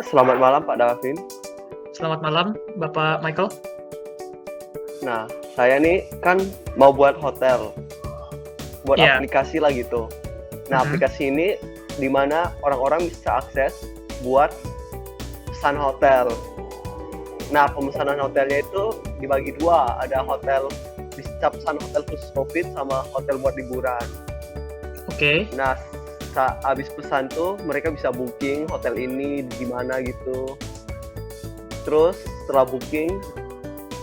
Selamat malam Pak Davin. Selamat malam, Bapak Michael. Nah, saya nih kan mau buat hotel, buat Iya. aplikasi lah gitu. Nah, aplikasi ini di mana orang-orang bisa akses buat pesan hotel. Nah, pemesanan hotelnya itu dibagi dua, ada hotel bisa pesan hotel khusus COVID sama hotel buat liburan. Oke. Nah, habis pesan tuh mereka bisa booking hotel ini di mana gitu. Terus setelah booking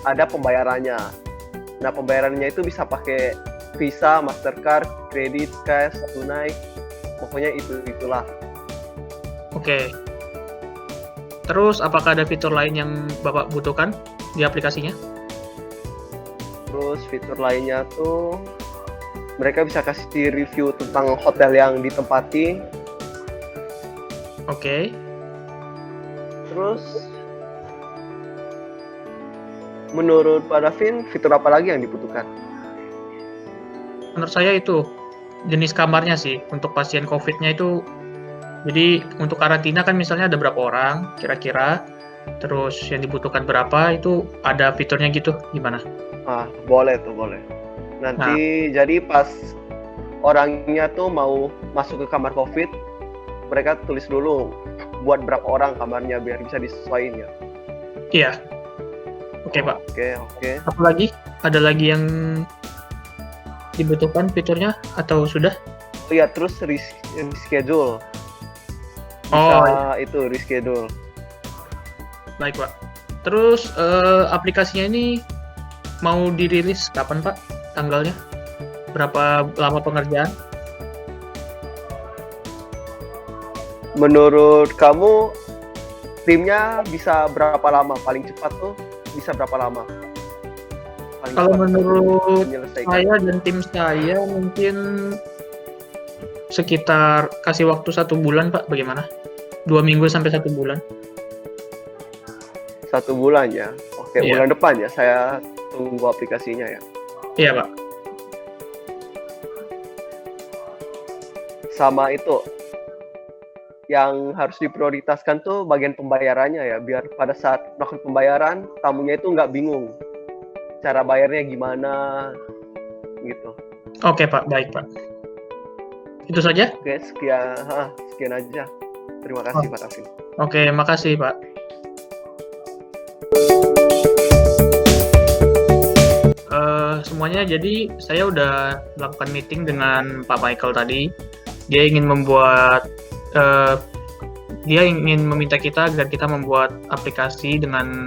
ada pembayarannya. Nah, pembayarannya itu bisa pakai Visa, Mastercard, kredit, cash, tunai. Pokoknya itulah. Oke. Terus apakah ada fitur lain yang Bapak butuhkan di aplikasinya? Terus fitur lainnya tuh mereka bisa kasih review tentang hotel yang ditempati. Oke. Terus menurut Pak Davin, fitur apa lagi yang dibutuhkan? Menurut saya itu jenis kamarnya sih untuk pasien COVID-nya itu. Jadi untuk karantina kan misalnya ada berapa orang kira-kira, terus yang dibutuhkan berapa itu ada fiturnya gitu, gimana? Boleh tuh, boleh. Nanti jadi pas orangnya tuh mau masuk ke kamar COVID, mereka tulis dulu buat berapa orang kamarnya biar bisa disesuaikan ya. Iya. Oke, Pak. Oke. Apa lagi? Ada lagi yang dibutuhkan fiturnya atau sudah? Iya, terus reschedule. Itu reschedule. Baik, Pak. Terus aplikasinya ini mau dirilis kapan, Pak? Tanggalnya? Berapa lama pengerjaan? Menurut kamu timnya bisa berapa lama? Paling cepat tuh bisa berapa lama? Kalau menurut saya dan tim saya mungkin sekitar kasih waktu 1 bulan, Pak. Bagaimana? 2 minggu sampai 1 bulan. 1 bulan ya? Oke, iya. Bulan depan ya saya tunggu aplikasinya ya? Iya, Pak. Sama itu, yang harus diprioritaskan tuh bagian pembayarannya ya, biar pada saat melakukan pembayaran, tamunya itu nggak bingung cara bayarnya gimana, gitu. Oke, Pak. Baik, Pak. Itu saja? Oke, sekian aja. Terima kasih, Pak Davin. Oke, makasih, Pak. Semuanya, jadi saya udah melakukan meeting dengan Pak Michael tadi. Dia ingin meminta kita agar kita membuat aplikasi dengan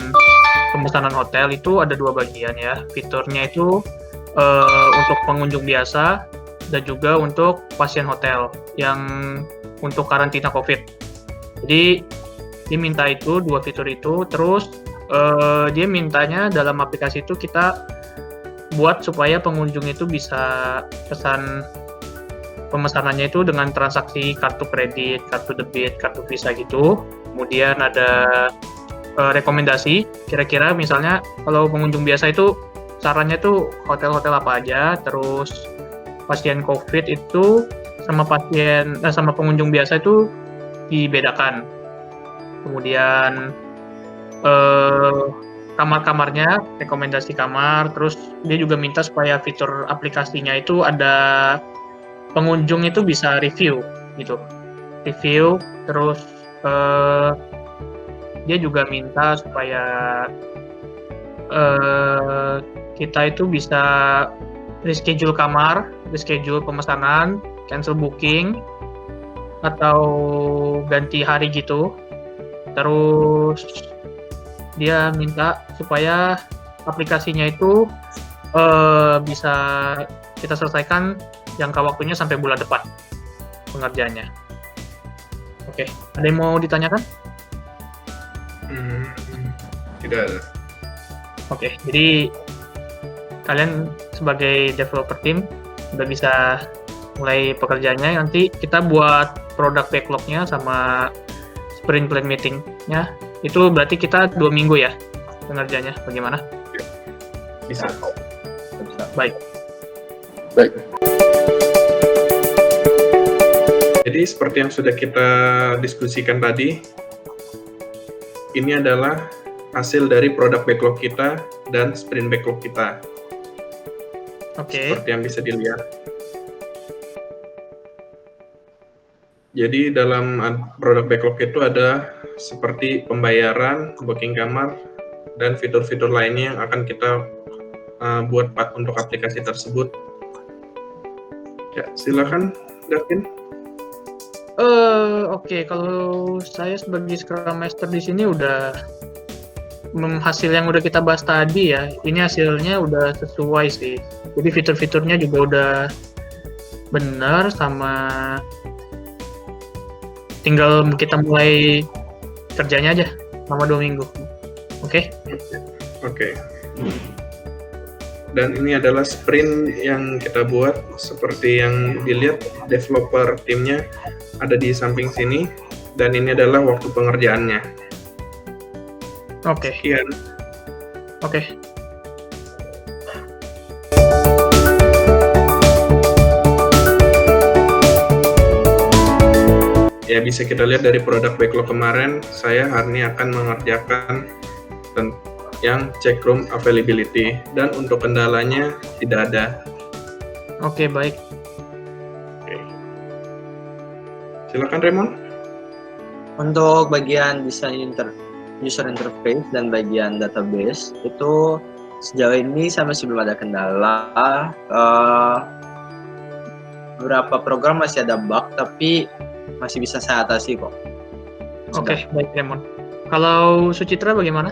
pemesanan hotel. Itu ada 2 bagian ya. Fiturnya itu untuk pengunjung biasa dan juga untuk pasien hotel yang untuk karantina COVID. Jadi dia minta itu 2 fitur itu. Terus dia mintanya dalam aplikasi itu kita buat supaya pengunjung itu bisa pesan pemesanannya itu dengan transaksi kartu kredit, kartu debit, kartu Visa gitu. Kemudian ada rekomendasi, kira-kira misalnya kalau pengunjung biasa itu sarannya tuh hotel-hotel apa aja, terus pasien COVID itu sama pengunjung biasa itu dibedakan. Kemudian kamar-kamarnya, rekomendasi kamar, terus dia juga minta supaya fitur aplikasinya itu ada pengunjung itu bisa review gitu. Review, terus dia juga minta supaya kita itu bisa reschedule kamar, reschedule pemesanan, cancel booking, atau ganti hari gitu. Terus dia minta supaya aplikasinya itu bisa kita selesaikan jangka waktunya sampai bulan depan pengerjaannya. Oke, ada yang mau ditanyakan? Tidak ada. Oke, jadi kalian sebagai developer team udah bisa mulai pekerjaannya. Nanti kita buat product backlog-nya sama sprint plan meeting-nya. Itu berarti kita 2 minggu ya pengerjaannya. Bagaimana? Bisa. Baik. Jadi seperti yang sudah kita diskusikan tadi, ini adalah hasil dari produk backlog kita dan sprint backlog kita. Oke. Seperti yang bisa dilihat. Jadi dalam produk backlog itu ada seperti pembayaran, booking kamar, dan fitur-fitur lainnya yang akan kita buat untuk aplikasi tersebut. Ya, silakan, Darwin. Oke, kalau saya sebagai Scrum Master di sini udah hasil yang udah kita bahas tadi ya, ini hasilnya udah sesuai sih. Jadi fitur-fiturnya juga udah benar, sama tinggal kita mulai kerjanya aja selama 2 minggu. Oke? Oke. Dan ini adalah sprint yang kita buat, seperti yang dilihat developer timnya ada di samping sini, dan ini adalah waktu pengerjaannya. Oke. Sekian. Oke. Ya, bisa kita lihat dari produk backlog kemarin, saya hari ini akan mengerjakan yang check room availability, dan untuk kendalanya tidak ada. Oke, baik. Oke. Silakan Raymond. Untuk bagian desain user interface dan bagian database itu sejauh ini saya masih belum ada kendala. Beberapa program masih ada bug, tapi masih bisa saya atasi kok. Oke, baik Raymond. Kalau Sucitra bagaimana?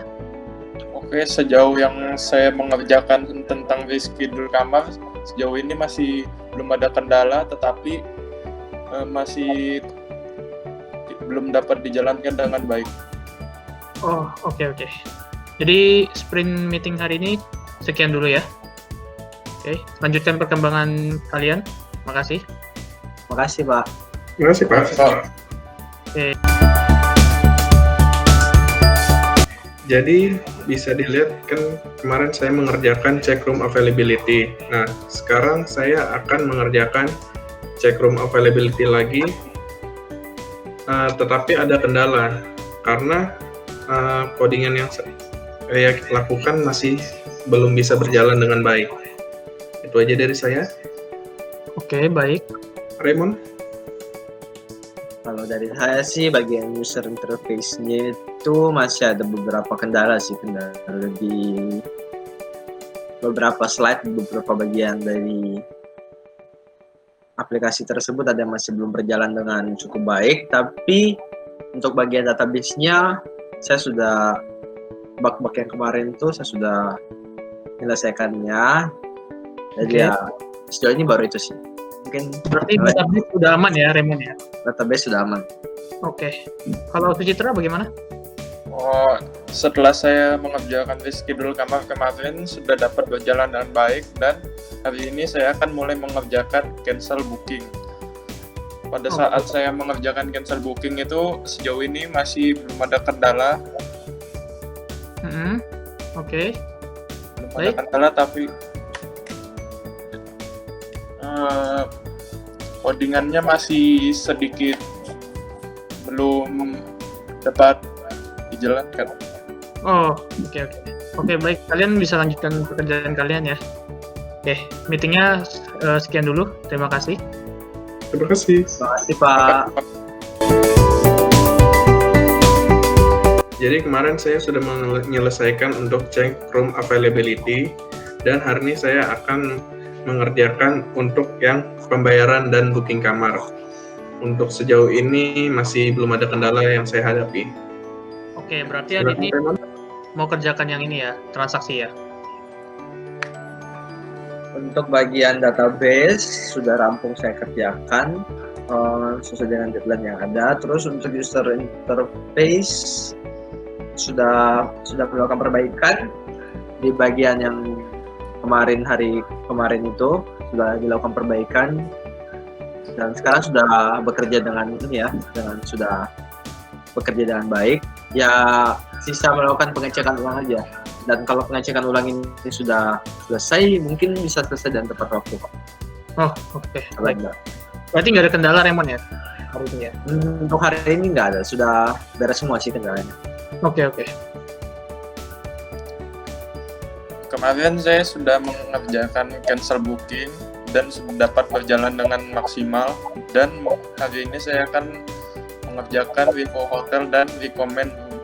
Oke, sejauh yang saya mengerjakan tentang reschedule kamar, sejauh ini masih belum ada kendala, tetapi masih belum dapat dijalankan dengan baik. Oh, oke. Jadi sprint meeting hari ini sekian dulu ya. Oke, lanjutkan perkembangan kalian. Makasih. Makasih Pak. Terima kasih, Pak. Oke. Jadi bisa dilihat kan kemarin saya mengerjakan check room availability. Nah, sekarang saya akan mengerjakan check room availability lagi. Tetapi ada kendala karena codingan yang saya lakukan masih belum bisa berjalan dengan baik. Itu aja dari saya. Oke, baik. Raymond? Kalau dari saya sih bagian user interface-nya itu masih ada beberapa kendala sih, kendala di beberapa slide, beberapa bagian dari aplikasi tersebut ada yang masih belum berjalan dengan cukup baik. Tapi untuk bagian database-nya saya sudah bug-bug yang kemarin tuh saya sudah menyelesaikannya. Jadi ya sejauh ini baru itu sih. Mungkin Berarti database sudah aman ya, Raymond ya? database sudah aman. Oke. Kalau Sucitra bagaimana? Setelah saya mengerjakan reschedule kamar kemarin, sudah dapat berjalan dengan baik, dan hari ini saya akan mulai mengerjakan cancel booking. Pada saat saya mengerjakan cancel booking itu sejauh ini masih belum ada kendala. Oke. Belum ada Baik. kendala, tapi codingannya masih sedikit belum dapat dijalankan. Oh, oke. Oke, baik. Kalian bisa lanjutkan pekerjaan kalian ya. Oke, meetingnya sekian dulu. Terima kasih. Terima kasih. Terima kasih Pak. Jadi kemarin saya sudah menyelesaikan untuk check room availability, dan hari ini saya akan mengerjakan untuk yang pembayaran dan booking kamar. Untuk sejauh ini masih belum ada kendala yang saya hadapi. Oke, berarti hari ini mau kerjakan yang ini ya, transaksi ya. Untuk bagian database sudah rampung saya kerjakan sesuai dengan deadline yang ada. Terus untuk user interface sudah melakukan perbaikan di bagian yang hari kemarin itu sudah dilakukan perbaikan, dan sekarang sudah bekerja dengan sudah bekerja dengan baik. Ya sisa melakukan pengecekan ulang aja, dan kalau pengecekan ulang ini sudah selesai, mungkin bisa selesai dan tepat waktu Pak. Oh, oke. Kalau Baik. enggak. Berarti nggak ada kendala Raymond ya hari ini ya? Untuk hari ini nggak ada, sudah beres semua sih kendalanya. Oke. Kemarin saya sudah mengerjakan cancel booking dan sudah dapat berjalan dengan maksimal, dan hari ini saya akan mengerjakan review hotel dan recommend room.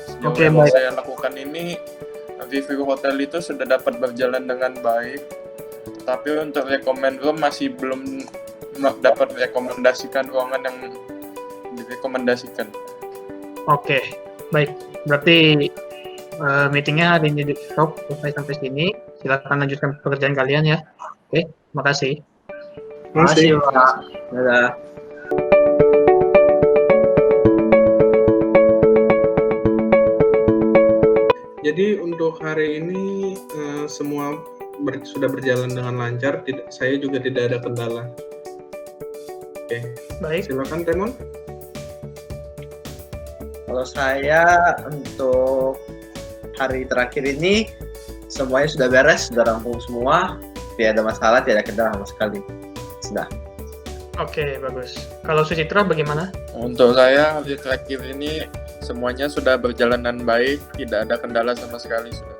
Sejauh Oke, yang baik. saya lakukan ini, review hotel itu sudah dapat berjalan dengan baik, tapi untuk recommend room masih belum dapat rekomendasikan ruangan yang direkomendasikan. Oke, baik. Berarti meetingnya hari ini di stop sampai sini. Silakan lanjutkan pekerjaan kalian ya. Oke, makasih. Makasih, Pak. Dadah. Jadi untuk hari ini semua sudah berjalan dengan lancar. Saya juga tidak ada kendala. Oke, Baik. silakan Temon. Kalau saya untuk hari terakhir ini semuanya sudah beres, sudah rampung semua, tidak ada masalah, tidak ada kendala sama sekali. Sudah. Oke, bagus. Kalau Sucitra bagaimana? Untuk saya hari terakhir ini semuanya sudah berjalan dengan baik, tidak ada kendala sama sekali sudah.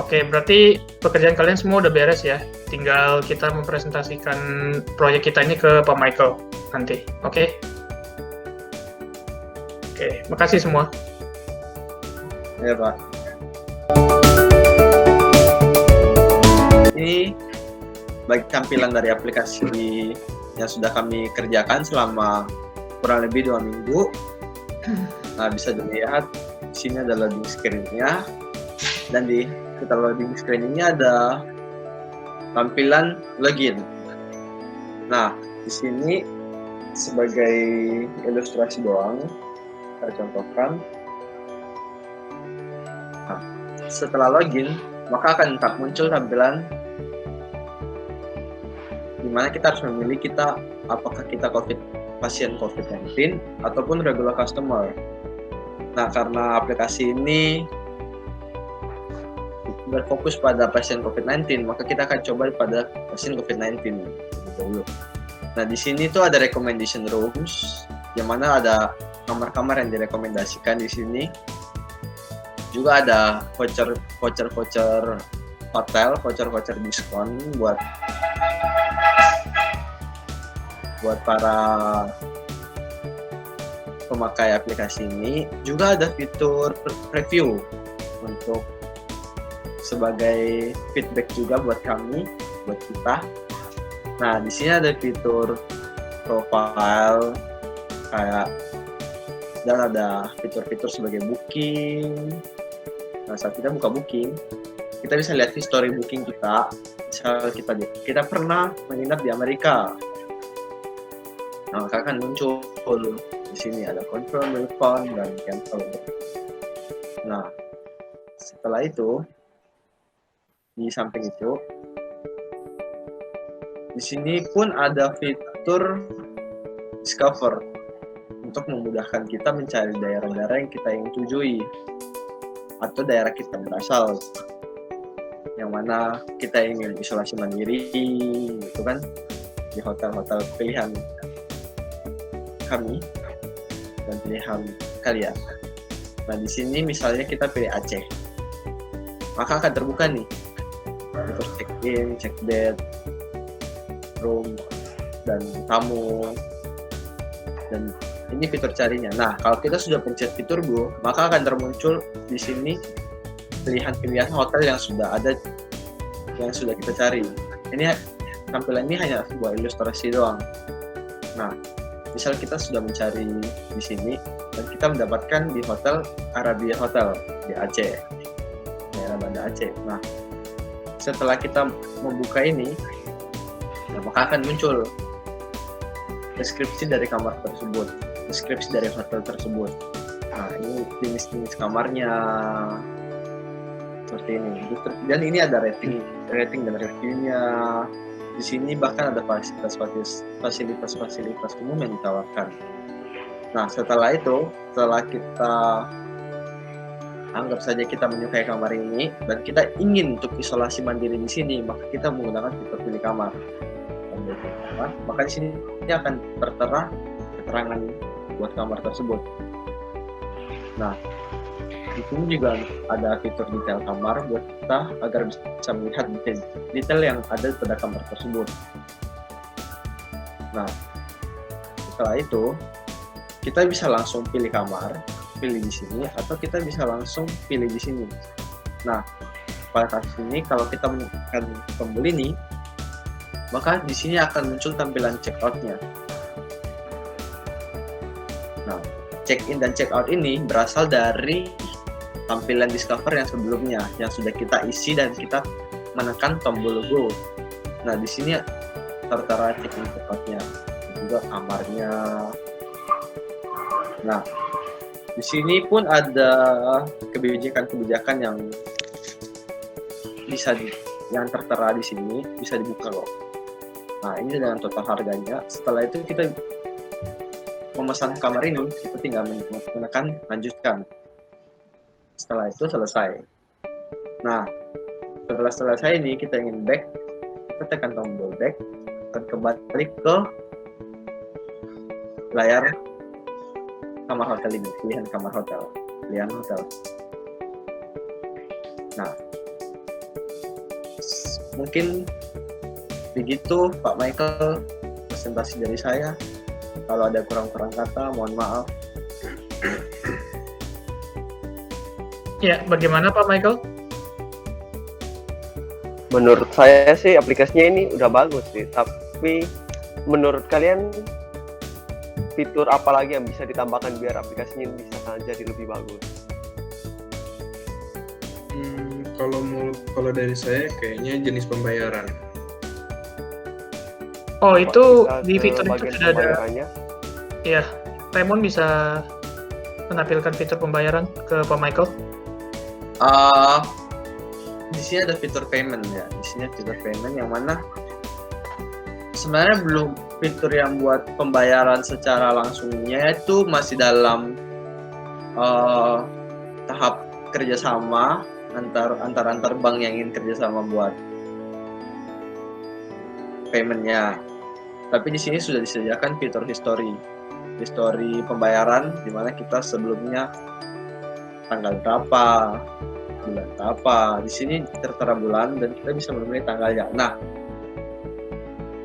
Oke, berarti pekerjaan kalian semua udah beres ya. Tinggal kita mempresentasikan proyek kita ini ke Pak Michael nanti. Oke? Oke, makasih semua. Ya, Pak. Ini bagi tampilan dari aplikasi yang sudah kami kerjakan selama kurang lebih 2 minggu. Nah, bisa dilihat di sini ada loading screen-nya, dan di kita loading screen ini ada tampilan login. Nah, di sini sebagai ilustrasi doang, saya contohkan. Nah, setelah login, maka akan muncul tampilan di mana kita harus memilih apakah kita pasien COVID-19 ataupun regular customer. Nah, karena aplikasi ini berfokus pada pasien COVID-19, maka kita akan coba pada pasien COVID-19 dulu. Nah, di sini tuh ada recommendation rooms, yang mana ada kamar-kamar yang direkomendasikan di sini. Juga ada voucher hotel, voucher diskon buat para pemakai aplikasi ini. Juga ada fitur review untuk sebagai feedback juga buat kami, buat kita. Nah, di sini ada fitur profile dan ada fitur-fitur sebagai booking. Nah, saat kita buka booking, kita bisa lihat history booking kita. Misal kita pernah menginap di Amerika. Nah, maka akan muncul di sini ada confirm, refund, dan cancel. Nah, setelah itu, di samping itu, di sini pun ada fitur discover untuk memudahkan kita mencari daerah-daerah yang kita ingin tujui atau daerah kita berasal, yang mana kita ingin isolasi mandiri, gitu kan, di hotel-hotel pilihan kami dan pilihan kalian. Nah, di sini misalnya kita pilih Aceh, maka akan terbuka nih fitur check-in, check-bed, room, dan tamu, dan ini fitur carinya. Nah, kalau kita sudah pencet fitur Go, maka akan termuncul di sini pilihan-pilihan hotel yang sudah ada, yang sudah kita cari. Ini tampilan ini hanya sebuah ilustrasi doang. Nah, misal kita sudah mencari di sini dan kita mendapatkan di hotel Arabia Hotel di Aceh, daerah Banda Aceh. Nah, setelah kita membuka ini, maka akan muncul deskripsi dari kamar tersebut, deskripsi dari hotel tersebut. Nah, ini jenis-jenis kamarnya seperti ini. Dan ini ada rating dan reviewnya. Di sini bahkan ada fasilitas umum yang ditawarkan. Nah, setelah itu, setelah kita anggap saja kita menyukai kamar ini dan kita ingin untuk isolasi mandiri di sini, maka kita menggunakan fitur pilih kamar. Maka di sini akan tertera keterangan buat kamar tersebut. Nah, di sini juga ada fitur detail kamar buat kita agar bisa melihat detail yang ada pada kamar tersebut. Nah, setelah itu kita bisa langsung pilih kamar, pilih di sini, atau kita bisa langsung pilih di sini. Nah, pada kasus ini kalau kita menekan tombol ini, maka di sini akan muncul tampilan checkout-nya. Nah, check-in dan check-out ini berasal dari tampilan Discover yang sebelumnya, yang sudah kita isi dan kita menekan tombol Go. Nah, di sini tertera check-in check-out-nya, juga kamarnya. Nah, di sini pun ada kebijakan-kebijakan yang yang tertera di sini bisa dibuka loh. Nah, ini dengan total harganya. Setelah itu kita memesan kamar ini, kita tinggal menekan lanjutkan. Setelah itu selesai. Nah, setelah selesai ini kita ingin back, kita tekan tombol back dan kembali ke layar kamar hotel ini, pilihan kamar hotel, pilihan hotel. Nah, mungkin begitu Pak Michael presentasi dari saya. Kalau ada kurang-kurang kata, mohon maaf. Ya, bagaimana Pak Michael? Menurut saya sih aplikasinya ini udah bagus sih, tapi menurut kalian fitur apa lagi yang bisa ditambahkan biar aplikasinya ini bisa jadi lebih bagus? Kalau dari saya kayaknya jenis pembayaran. Oh, itu Bisa di ke fitur itu bagian sudah ada. pembayarannya. Ya, Raymond bisa menampilkan fitur pembayaran ke Pak Michael. Di sini ada fitur payment ya. Di sini fitur payment yang mana sebenarnya belum fitur yang buat pembayaran secara langsungnya, itu masih dalam tahap kerjasama antar bank yang ingin kerjasama buat paymentnya. Tapi di sini sudah disediakan fitur history pembayaran, di mana kita sebelumnya tanggal berapa, bulan berapa. Di sini tertera bulan dan kita bisa memilih tanggalnya. Nah,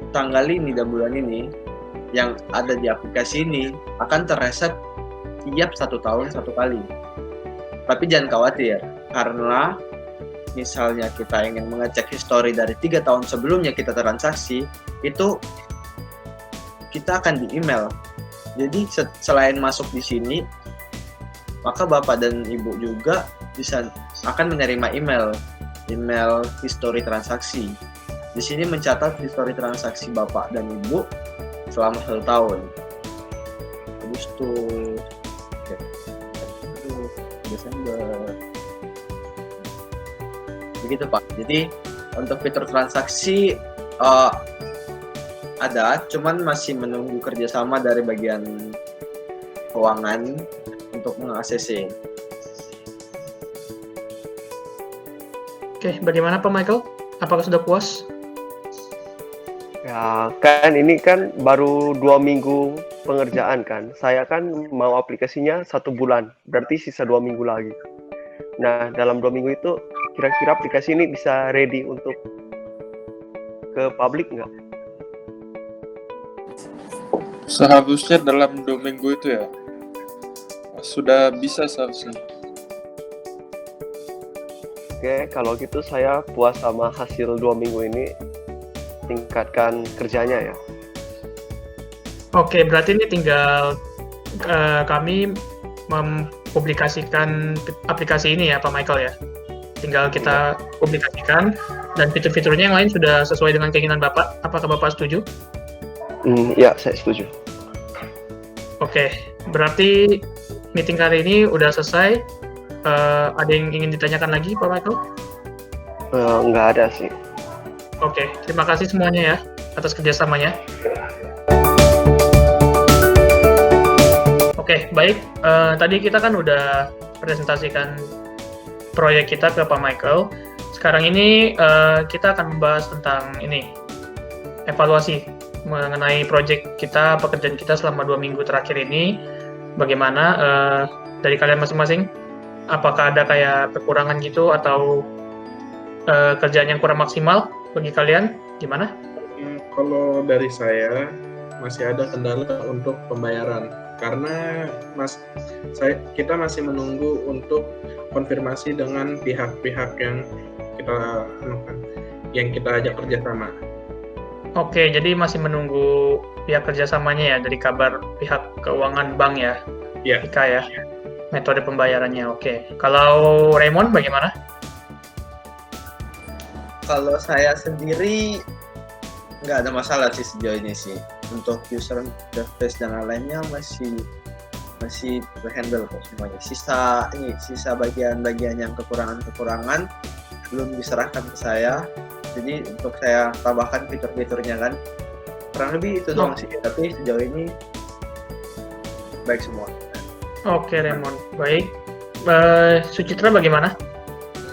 tanggal ini dan bulan ini yang ada di aplikasi ini akan terreset tiap 1 tahun 1 kali. Tapi jangan khawatir, karena misalnya kita ingin mengecek history dari 3 tahun sebelumnya kita transaksi, itu kita akan di email. Jadi selain masuk di sini, maka Bapak dan Ibu juga akan menerima email history transaksi. Di sini mencatat history transaksi Bapak dan Ibu selama 1 tahun. Agustus, Desember. Begitu Pak. Jadi untuk fitur transaksi ada, cuman masih menunggu kerjasama dari bagian keuangan untuk meng-ACC. Oke, bagaimana Pak Michael? Apakah sudah puas? Ya kan ini kan baru 2 minggu pengerjaan kan. Saya kan mau aplikasinya 1 bulan, berarti sisa 2 minggu lagi. Nah dalam 2 minggu itu kira-kira aplikasi ini bisa ready untuk ke publik nggak? Seharusnya dalam 2 minggu itu ya sudah bisa seharusnya. Oke, kalau gitu saya puas sama hasil 2 minggu ini. Tingkatkan kerjanya ya. Oke, berarti ini tinggal kami mempublikasikan aplikasi ini ya Pak Michael ya. Tinggal kita publikasikan dan fitur-fiturnya yang lain sudah sesuai dengan keinginan Bapak. Apakah Bapak setuju? Ya, saya setuju. Oke, berarti meeting kali ini udah selesai. Ada yang ingin ditanyakan lagi Pak Michael? Nggak ada sih. Oke, terima kasih semuanya ya atas kerjasamanya. Oke, baik. Tadi kita kan udah presentasikan proyek kita ke Pak Michael. Sekarang ini kita akan membahas tentang ini, evaluasi mengenai proyek kita, pekerjaan kita selama 2 minggu terakhir ini. Bagaimana dari kalian masing-masing? Apakah ada kayak kekurangan gitu atau kerjaan yang kurang maksimal bagi kalian? Gimana? Kalau dari saya masih ada kendala untuk pembayaran karena kita masih menunggu untuk konfirmasi dengan pihak-pihak yang kita ajak kerjasama. Oke, jadi masih menunggu pihak kerjasamanya ya dari kabar pihak keuangan bank ya? Iya. Ika ya? Metode pembayarannya, oke. Kalau Raymond bagaimana? Kalau saya sendiri nggak ada masalah sih sejauh ini sih. Untuk user interface dan lainnya masih terhandle kok semuanya. Sisa bagian-bagian yang kekurangan belum diserahkan ke saya. Jadi untuk saya tambahkan fitur-fiturnya kan. Kurang lebih itu doang sih. Tapi sejauh ini baik semua. Oke, Raymond. Baik. Sucitra bagaimana?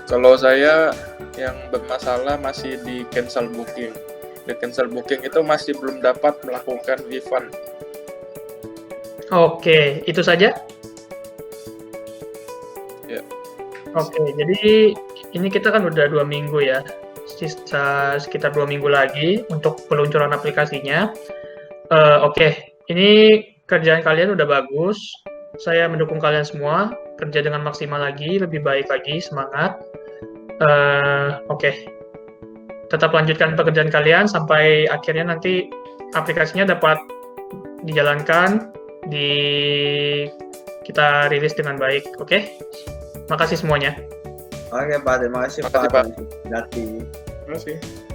Kalau saya yang bermasalah masih di cancel booking. Di cancel booking itu masih belum dapat melakukan refund. Oke, itu saja? Ya. Oke, jadi ini kita kan udah 2 minggu ya. Sisa sekitar 2 minggu lagi untuk peluncuran aplikasinya. Oke, ini kerjaan kalian udah bagus. Saya mendukung kalian semua. Kerja dengan maksimal lagi, lebih baik lagi, semangat. Oke. Tetap lanjutkan pekerjaan kalian sampai akhirnya nanti aplikasinya dapat dijalankan, kita rilis dengan baik. Oke? Makasih semuanya. Oke Pak, terima kasih Makasih, Pak. Pak. Terima kasih. Terima kasih.